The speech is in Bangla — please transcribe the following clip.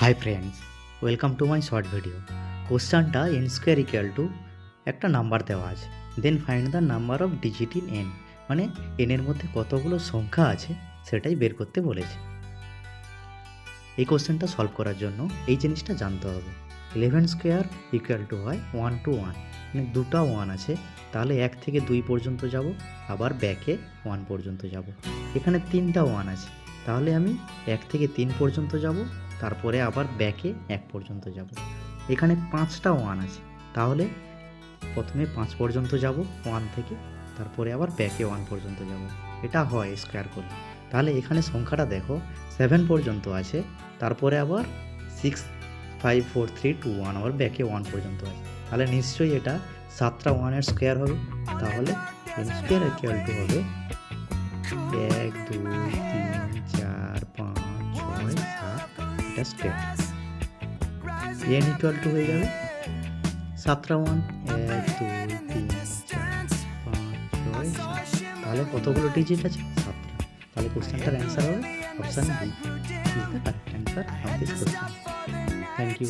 High friends, welcome to my short video. কোশ্চানটা এন স্কোয়ার ইকুয়াল টু একটা নাম্বার দেওয়া আছে, then find the number of digit in n, মানে এনের মধ্যে কতগুলো সংখ্যা আছে সেটাই বের করতে বলেছে। এই কোশ্চেনটা সলভ করার জন্য এই জিনিসটা জানতে হবে। 11 স্কোয়ার ইকুয়াল টু হয় 1 to 1, মানে দুটা 1 আছে, তাহলে 1 থেকে 2 পর্যন্ত যাব, আবার ব্যাকে 1 পর্যন্ত যাব। এখানে তিনটা 1 আছে, তাহলে আমি 1 থেকে 3 পর্যন্ত যাব, তারপরে আবার ব্যাকে 1 পর্যন্ত যাব। এখানে 5টা 1 আছে, তাহলে প্রথমে 5 পর্যন্ত যাব 1 থেকে, তারপরে আবার ব্যাকে 1 পর্যন্ত যাব। এটা হয় স্কোয়ার করলে। তাহলে এখানে সংখ্যাটা দেখো 7 পর্যন্ত আছে, তারপরে আবার 6 5 4 3 2 1 আবার ব্যাকে 1 পর্যন্ত আছে, তাহলে নিশ্চয়ই এটা 7টা 1-এর স্কোয়ার হবে। তাহলে এন স্কোয়ার ইকুয়াল টু হবে 1 2 3 4 5 6 7, এটা স্কোয়ার। এন ইকুয়াল টু হয়ে যাবে 7টা 1 1 2 3 4 5 6 7, তাহলে কতগুলো ডিজিট আছে? 7টা। তাহলে কোশ্চেনটার অ্যান্সার হবে option B is the correct answer of this question. Thank you.